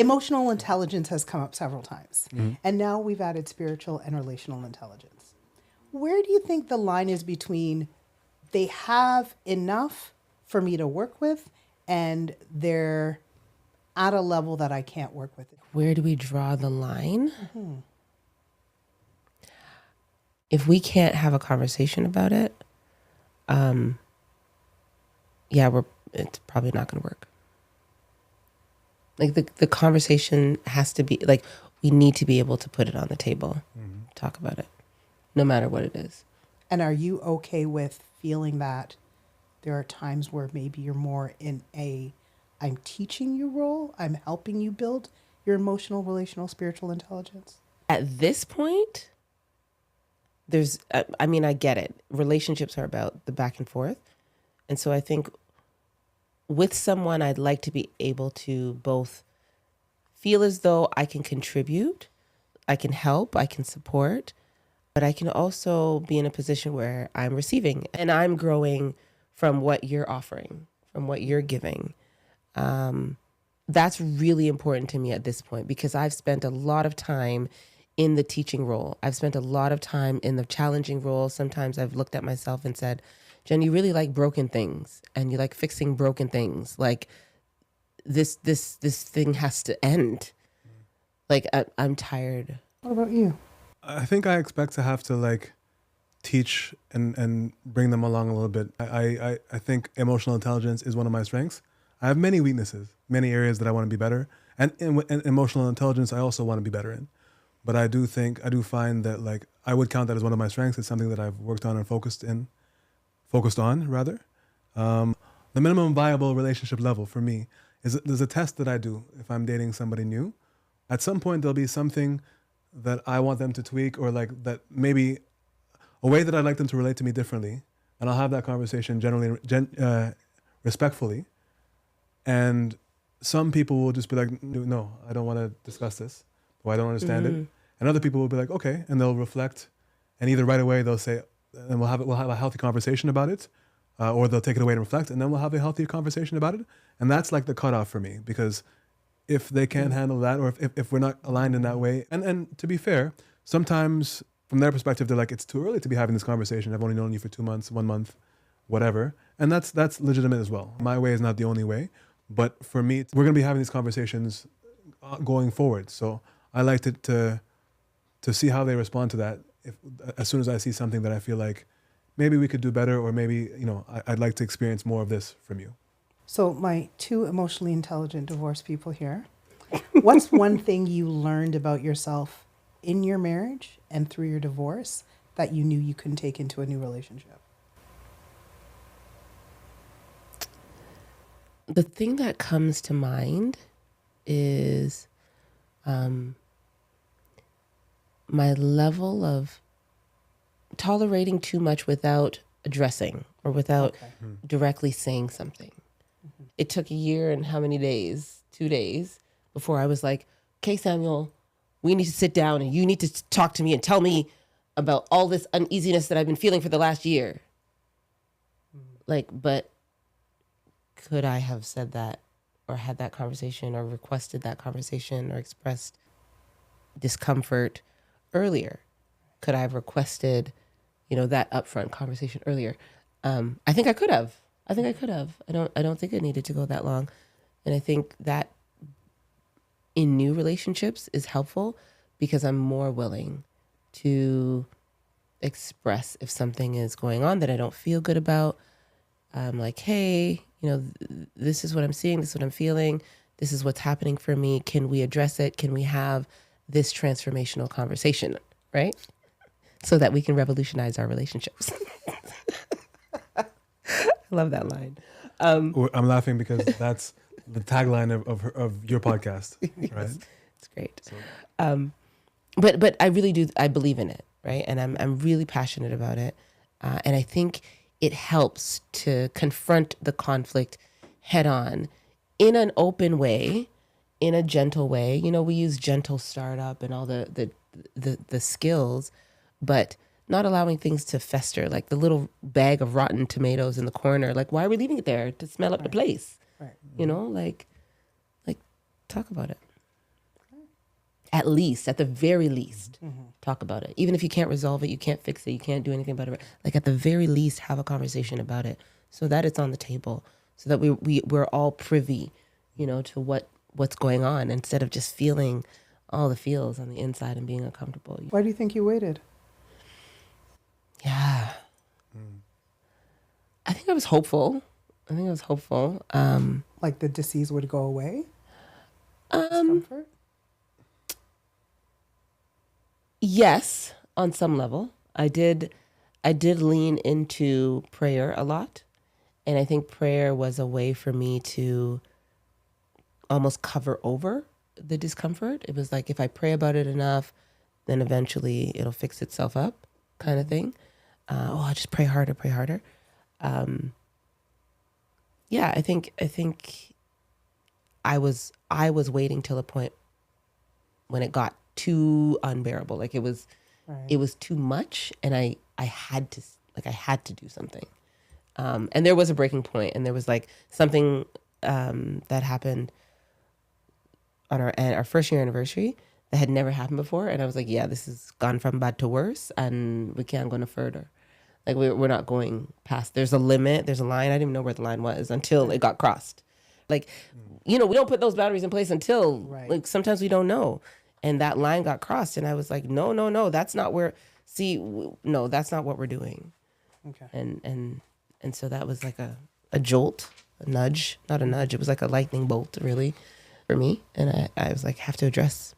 emotional intelligence has come up several times. And now we've added spiritual and relational intelligence. Where do you think the line is between they have enough for me to work with and they're at a level that I can't work with? Where do we draw the line? If we can't have a conversation about it, it's probably not going to work. Like the conversation has to be like, we need to be able to put it on the table, talk about it, no matter what it is. And are you okay with feeling that there are times where maybe you're more in I'm teaching you role, I'm helping you build your emotional, relational, spiritual intelligence? At this point, I get it. Relationships are about the back and forth. And so I think with someone, I'd like to be able to both feel as though I can contribute, I can help, I can support, but I can also be in a position where I'm receiving and I'm growing from what you're offering, from what you're giving. That's really important to me at this point because I've spent a lot of time in the teaching role. I've spent a lot of time in the challenging role. Sometimes I've looked at myself and said, Jen, you really like broken things and you like fixing broken things. Like this thing has to end. Like I'm tired. What about you? I think I expect to have to like teach and bring them along a little bit. I think emotional intelligence is one of my strengths. I have many weaknesses, many areas that I want to be better. And in emotional intelligence, I also want to be better in. But I do find that like, I would count that as one of my strengths. It's something that I've worked on and focused on. The minimum viable relationship level for me is there's a test that I do if I'm dating somebody new. At some point, there'll be something that I want them to tweak or like that maybe a way that I'd like them to relate to me differently. And I'll have that conversation generally, respectfully. And some people will just be like, no, I don't want to discuss this. Or I don't understand it. And other people will be like, okay. And they'll reflect. And either right away they'll say, and we'll have a healthy conversation about it. Or they'll take it away and reflect. And then we'll have a healthy conversation about it. And that's like the cutoff for me. Because if they can't handle that, or if we're not aligned in that way. And to be fair, sometimes from their perspective, they're like, it's too early to be having this conversation. I've only known you for 2 months, 1 month, whatever. And that's legitimate as well. My way is not the only way. But for me, we're going to be having these conversations going forward. So I like to see how they respond to that. As soon as I see something that I feel like maybe we could do better, or maybe, I'd like to experience more of this from you. So my two emotionally intelligent divorced people here, what's one thing you learned about yourself in your marriage and through your divorce that you knew you couldn't take into a new relationship? The thing that comes to mind is my level of tolerating too much without addressing or without directly saying something. It took a year and how many days? 2 days before I was like, okay, Samuel, we need to sit down and you need to talk to me and tell me about all this uneasiness that I've been feeling for the last year. But could I have said that or had that conversation or requested that conversation or expressed discomfort earlier? Could I have requested, that upfront conversation earlier? I think I could have. I don't think it needed to go that long. And I think that in new relationships is helpful because I'm more willing to express if something is going on that I don't feel good about. I'm like, hey, this is what I'm seeing, this is what I'm feeling, this is what's happening for me. Can we address it? Can we have this transformational conversation, right? So that we can revolutionize our relationships. I love that line. I'm laughing because that's the tagline of your podcast, yes, right? It's great. So. But I really do, I believe in it, right? And I'm really passionate about it. And I think it helps to confront the conflict head on in an open way, in a gentle way. We use gentle startup and all the skills, but not allowing things to fester, like the little bag of rotten tomatoes in the corner. Like, why are we leaving it there? To smell up the place? Right. Like talk about it. at the very least, talk about it. Even if you can't resolve it, you can't fix it, you can't do anything about it. Like at the very least, have a conversation about it so that it's on the table, so that we're all privy, to what's going on, instead of just feeling all the feels on the inside and being uncomfortable. Why do you think you waited? Yeah. I think I was hopeful. Like the disease would go away? Discomfort? Yes, on some level. I did lean into prayer a lot. And I think prayer was a way for me to almost cover over the discomfort. It was like, if I pray about it enough, then eventually it'll fix itself up, kind of thing. I just pray harder. Yeah, I think I was waiting till a point when it got too unbearable. Like it was too much, and I had to do something. And there was a breaking point, and there was like something that happened on our first year anniversary that had never happened before, and I was like, yeah, this has gone from bad to worse, and we can't go no further. Like we're not going past. There's a limit. There's a line. I didn't even know where the line was until it got crossed. Like, we don't put those boundaries in place until like sometimes we don't know, and that line got crossed, and I was like, no, that's not where. No, that's not what we're doing. Okay. And so that was like a jolt, a nudge, not a nudge. It was like a lightning bolt, really, for me. And I was like, have to address.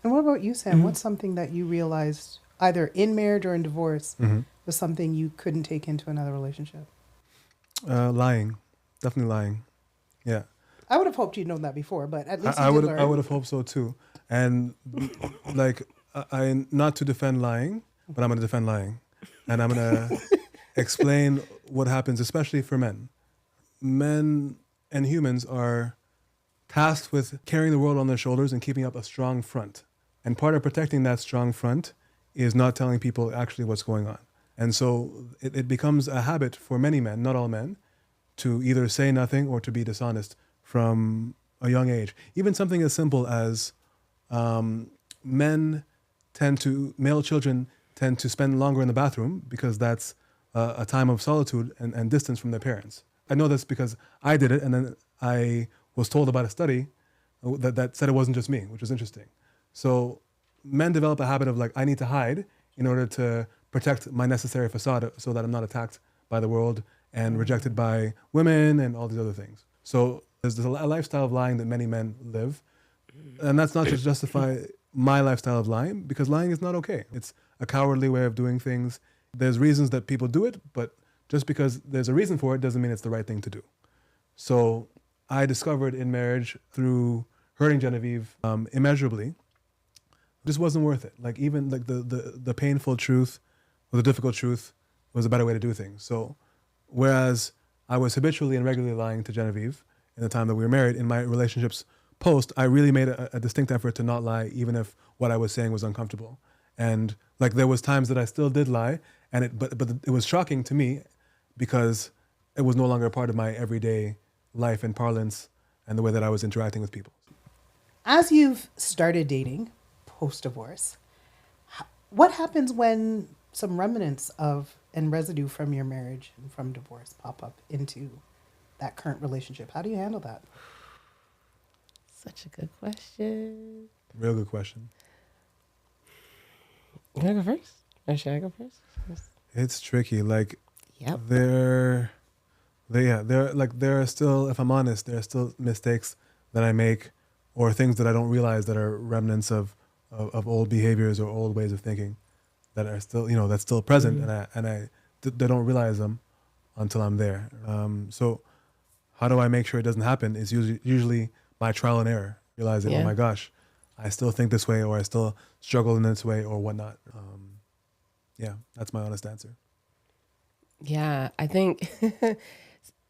And what about you, Sam? What's something that you realized either in marriage or in divorce was something you couldn't take into another relationship? Lying. Definitely lying. Yeah. I would have hoped you'd known that before, but at least I would have hoped so too. And like, I not to defend lying, but I'm going to defend lying. And I'm going to explain what happens, especially for men. Men and humans are tasked with carrying the world on their shoulders and keeping up a strong front. And part of protecting that strong front is not telling people actually what's going on. And so it becomes a habit for many men, not all men, to either say nothing or to be dishonest from a young age. Even something as simple as male children tend to spend longer in the bathroom because that's a time of solitude and distance from their parents. I know this because I did it, and then I was told about a study that said it wasn't just me, which was interesting. So men develop a habit of like, I need to hide in order to protect my necessary facade so that I'm not attacked by the world and rejected by women and all these other things. So there's a lifestyle of lying that many men live. And that's not to justify my lifestyle of lying, because lying is not okay. It's a cowardly way of doing things. There's reasons that people do it, but just because there's a reason for it doesn't mean it's the right thing to do. So I discovered in marriage, through hurting Genevieve immeasurably, just wasn't worth it. Like even like the painful truth or the difficult truth was a better way to do things. So whereas I was habitually and regularly lying to Genevieve in the time that we were married, in my relationships post, I really made a distinct effort to not lie, even if what I was saying was uncomfortable. And like there was times that I still did lie, and but it was shocking to me because it was no longer a part of my everyday life and parlance and the way that I was interacting with people. As you've started dating post-divorce, what happens when some remnants of and residue from your marriage and from divorce pop up into that current relationship? How do you handle that? Such a good question. Real good question. You want to go first? Or should I go first? It's tricky. Like, yep. There are still, if I'm honest, there are still mistakes that I make or things that I don't realize that are remnants of old behaviors or old ways of thinking that are still, that's still present, and I don't realize them until I'm there. So how do I make sure it doesn't happen is usually by trial and error, realizing, oh my gosh, I still think this way, or I still struggle in this way, or whatnot. That's my honest answer. Yeah, I think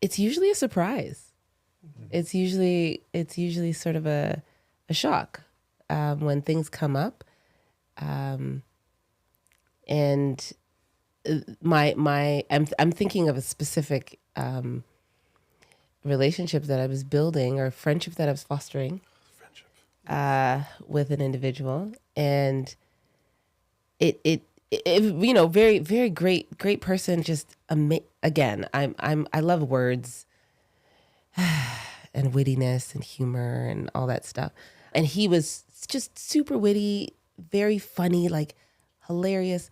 it's usually a surprise. It's usually sort of a shock when things come up, and I'm thinking of a specific relationship that I was building, or friendship that I was fostering. with an individual, and it very, very great person. Just again, I love words and wittiness and humor and all that stuff. And he was just super witty, very funny, like hilarious.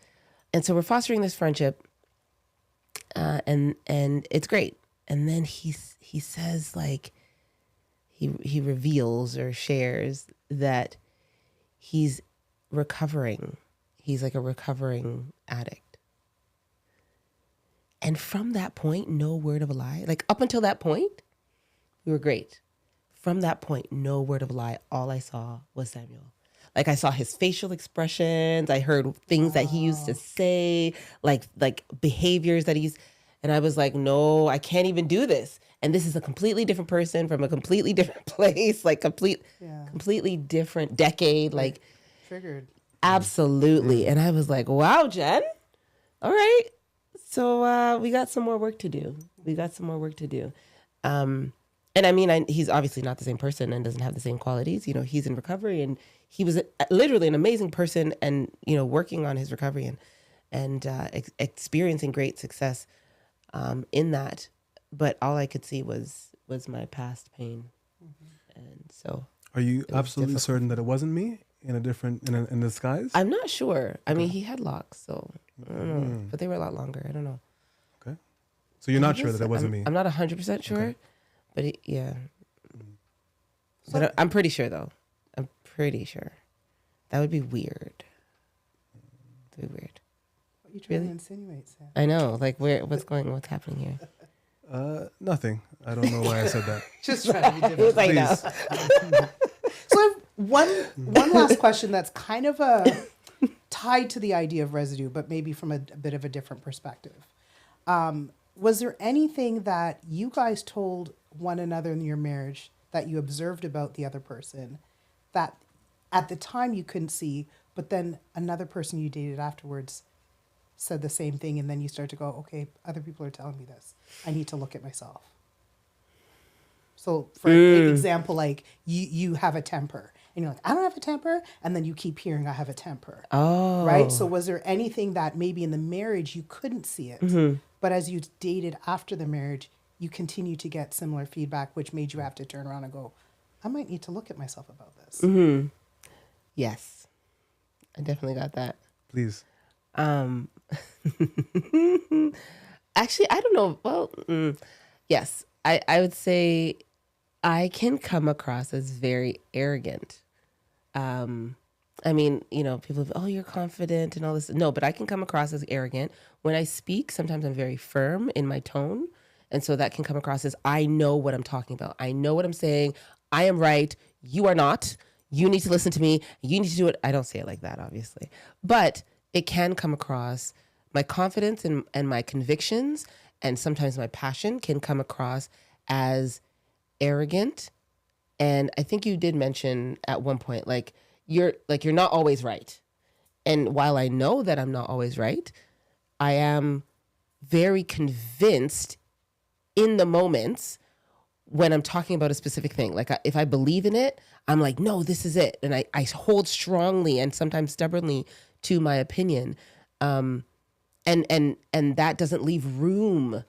And so we're fostering this friendship, and it's great. And then he says, like, he reveals or shares that he's recovering. He's like a recovering addict. And from that point, no word of a lie. Like, up until that point, we were great. From that point, no word of a lie. All I saw was Samuel. Like, I saw his facial expressions. I heard things that he used to say, like behaviors that he's, and I was like, no, I can't even do this. And this is a completely different person from a completely different place, like completely different decade, like Triggered. absolutely. And I was like, wow, Jen, all right. So we got some more work to do. And I mean, he's obviously not the same person and doesn't have the same qualities. You know, he's in recovery, and he was literally an amazing person, and, you know, working on his recovery and experiencing great success in that. But all I could see was my past pain. And so. Are you absolutely certain that it wasn't me in disguise? I'm not sure. I mean, he had locks, so I don't know. But they were a lot longer. I don't know. Okay. So you're not sure that it wasn't me? I'm not 100% sure. Okay. But yeah. So, but I'm pretty sure, though. I'm pretty sure. That would be weird. That'd be weird. What are you trying to insinuate, Sam? I know. Like, what's happening here? Nothing. I don't know why I said that. Just trying to be different. I know. So I have one last question that's kind of tied to the idea of residue, but maybe from a bit of a different perspective. Was there anything that you guys told one another in your marriage that you observed about the other person that at the time you couldn't see, but then another person you dated afterwards said the same thing, and then you start to go, okay, other people are telling me this. I need to look at myself. So for example, like you have a temper, and you're like, I don't have a temper, and then you keep hearing I have a temper. Oh. Right? So was there anything that maybe in the marriage you couldn't see it, but as you dated after the marriage, you continue to get similar feedback, which made you have to turn around and go, I might need to look at myself about this. Mm-hmm. Yes. I definitely got that. Please. Actually, I don't know. Well, yes, I would say I can come across as very arrogant. I mean, you know, people, oh, you're confident and all this. No, but I can come across as arrogant. When I speak, sometimes I'm very firm in my tone. And so that can come across as I know what I'm talking about. I know what I'm saying. I am right. You are not. You need to listen to me. You need to do it. I don't say it like that, obviously. But it can come across, my confidence and my convictions and sometimes my passion can come across as arrogant. And I think you did mention at one point, you're not always right. And while I know that I'm not always right, I am very convinced in the moments when I'm talking about a specific thing. Like if I believe in it, I'm like, no, this is it. And I hold strongly and sometimes stubbornly to my opinion. And that doesn't leave room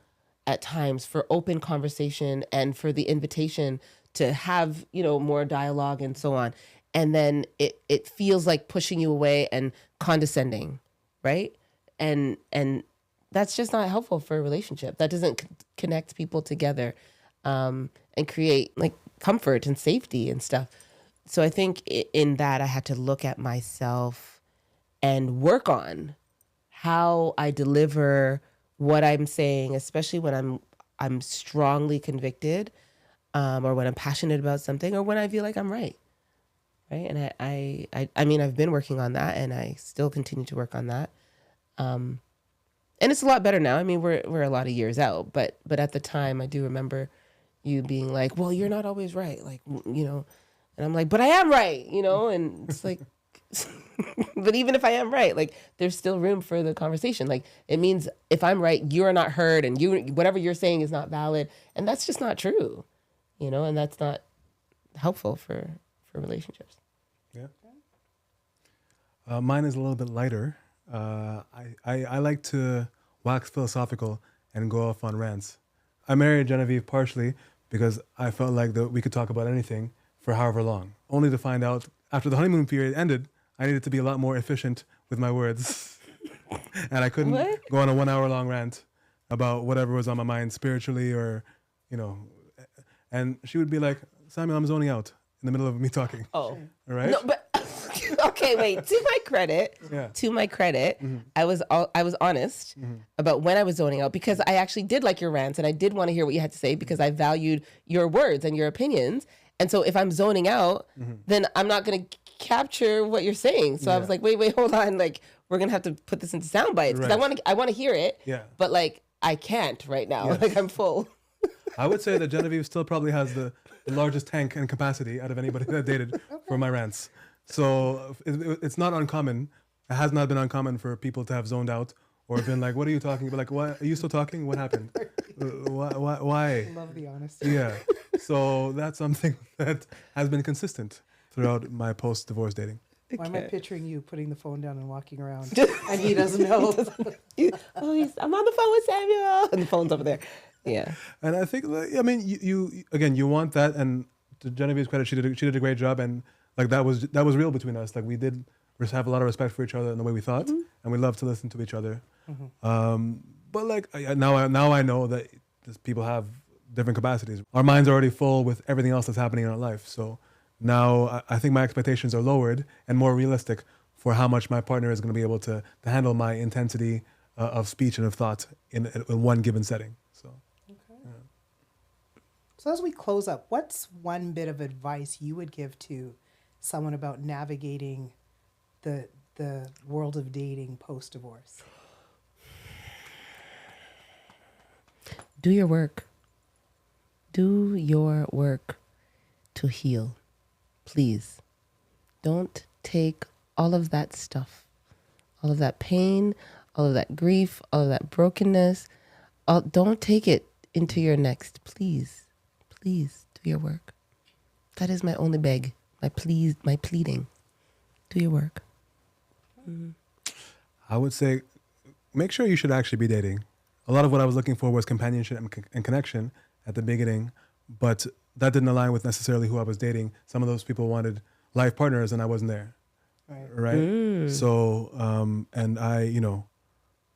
at times for open conversation and for the invitation to have, you know, more dialogue and so on. And then it feels like pushing you away and condescending, right? And that's just not helpful for a relationship. That doesn't connect people together and create like comfort and safety and stuff. So I think in that I had to look at myself and work on how I deliver what I'm saying, especially when I'm strongly convicted, or when I'm passionate about something, or when I feel like I'm right. Right. And I mean, I've been working on that and I still continue to work on that. And it's a lot better now. I mean, we're a lot of years out, but at the time I do remember you being like, well, you're not always right. Like, you know, and I'm like, but I am right, you know? And it's like, but even if I am right, like there's still room for the conversation. Like it means if I'm right, you are not heard and whatever you're saying is not valid. And that's just not true, you know, and that's not helpful for for relationships. Yeah. Mine is a little bit lighter. I like to wax philosophical and go off on rants. I married Genevieve partially because I felt like we could talk about anything for however long, only to find out after the honeymoon period ended, I needed to be a lot more efficient with my words. And I couldn't go on a 1 hour long rant about whatever was on my mind spiritually or, and she would be like, Samuel, I'm zoning out in the middle of me talking. Oh. All right? No, but okay, wait. To my credit, I was honest about when I was zoning out because I actually did like your rants and I did want to hear what you had to say because I valued your words and your opinions. And so if I'm zoning out, then I'm not going to capture what you're saying. So I was like, wait, hold on. Like, we're going to have to put this into sound bites because I want to hear it. Yeah. But like, I can't right now. Yes. Like, I'm full. I would say that Genevieve still probably has the largest tank and capacity out of anybody that I dated for my rants. So it's not uncommon. It has not been uncommon for people to have zoned out or been like, what are you talking about? Like, why are you still talking? What happened? Why? I love the honesty. Yeah. So that's something that has been consistent throughout my post-divorce dating. Why am I picturing you putting the phone down and walking around and he doesn't know? I'm on the phone with Samuel. And the phone's over there. Yeah. And I think, you want that. And to Genevieve's credit, she did a great job. And like that was real between us. Like we did have a lot of respect for each other in the way we thought. And we love to listen to each other. But like now I know that people have different capacities. Our minds are already full with everything else that's happening in our life. So now I think my expectations are lowered and more realistic for how much my partner is going to be able to handle my intensity of speech and of thought in one given setting. So, So as we close up, what's one bit of advice you would give to someone about navigating the world of dating post-divorce? Do your work. Do your work to heal. Please. Don't take all of that stuff, all of that pain, all of that grief, all of that brokenness. Don't take it into your next. Please. Please do your work. That is my only beg, my pleading. Do your work. I would say make sure you should actually be dating. A lot of what I was looking for was companionship and connection at the beginning, but that didn't align with necessarily who I was dating. Some of those people wanted life partners and I wasn't there. Right? So, and I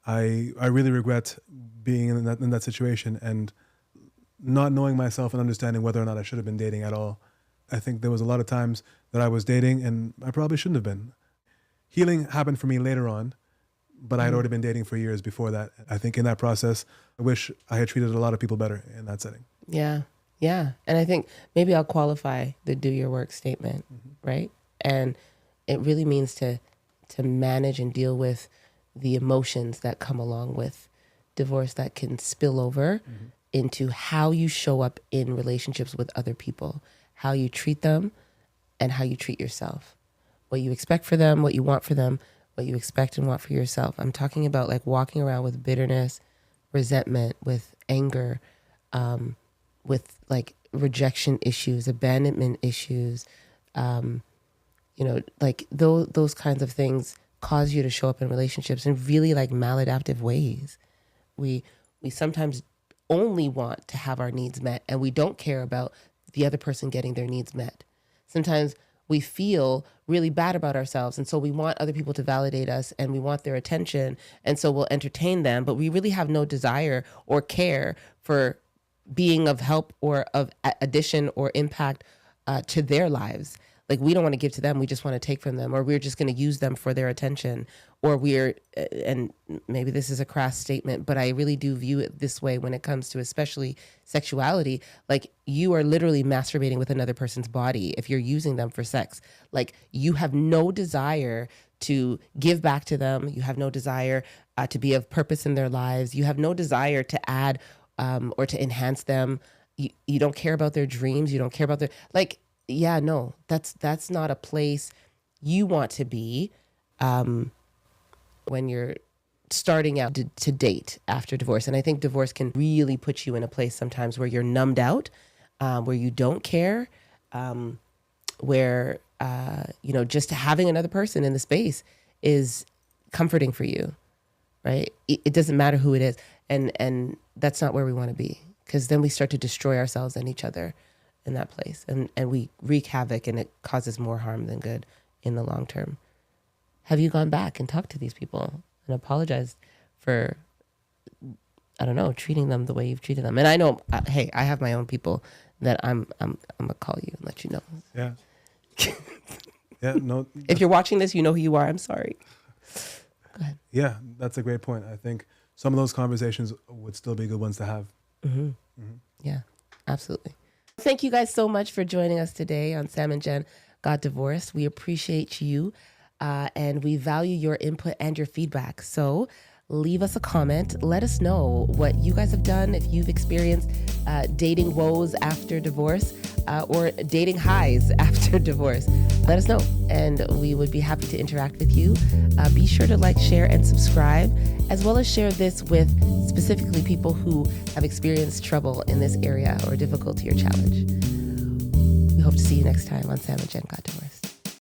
really regret being in that situation and not knowing myself and understanding whether or not I should have been dating at all. I think there was a lot of times that I was dating and I probably shouldn't have been. Healing happened for me later on, but I had already been dating for years before that. I think in that process, I wish I had treated a lot of people better in that setting. Yeah. Yeah. And I think maybe I'll qualify the do your work statement, right? And it really means to manage and deal with the emotions that come along with divorce that can spill over into how you show up in relationships with other people, how you treat them and how you treat yourself, what you expect for them, what you want for them, what you expect and want for yourself. I'm talking about like walking around with bitterness, resentment, with anger, with like rejection issues, abandonment issues, like those kinds of things cause you to show up in relationships in really like maladaptive ways. We sometimes only want to have our needs met and we don't care about the other person getting their needs met. Sometimes we feel really bad about ourselves. And so we want other people to validate us and we want their attention. And so we'll entertain them, but we really have no desire or care for being of help or of addition or impact to their lives. Like we don't want to give to them. We just want to take from them, or we're just going to use them for their attention, or and maybe this is a crass statement, but I really do view it this way when it comes to especially sexuality. Like you are literally masturbating with another person's body if you're using them for sex. Like you have no desire to give back to them. You have no desire to be of purpose in their lives. You have no desire to add or to enhance them. You don't care about their dreams. You don't care about their yeah, no, that's not a place you want to be when you're starting out to date after divorce. And I think divorce can really put you in a place sometimes where you're numbed out, where you don't care, where, just having another person in the space is comforting for you, right? It doesn't matter who it is. And that's not where we want to be, because then we start to destroy ourselves and each other in that place. And we wreak havoc, and it causes more harm than good in the long term. Have you gone back and talked to these people and apologized for, I don't know, treating them the way you've treated them? And I know, hey, I have my own people that I'm gonna call you and let you know. Yeah. Yeah. No. If you're watching this, you know who you are. I'm sorry. Go ahead. Yeah, that's a great point. I think some of those conversations would still be good ones to have. Mm-hmm. Mm-hmm. Yeah, absolutely. Thank you guys so much for joining us today on Sam and Jen Got Divorced. We appreciate you, and we value your input and your feedback. So leave us a comment. Let us know what you guys have done, if you've experienced dating woes after divorce or dating highs after divorce. Let us know, and we would be happy to interact with you. Be sure to like, share, and subscribe, as well as share this with specifically people who have experienced trouble in this area or difficulty or challenge. We hope to see you next time on Sam and Jen Got Divorced.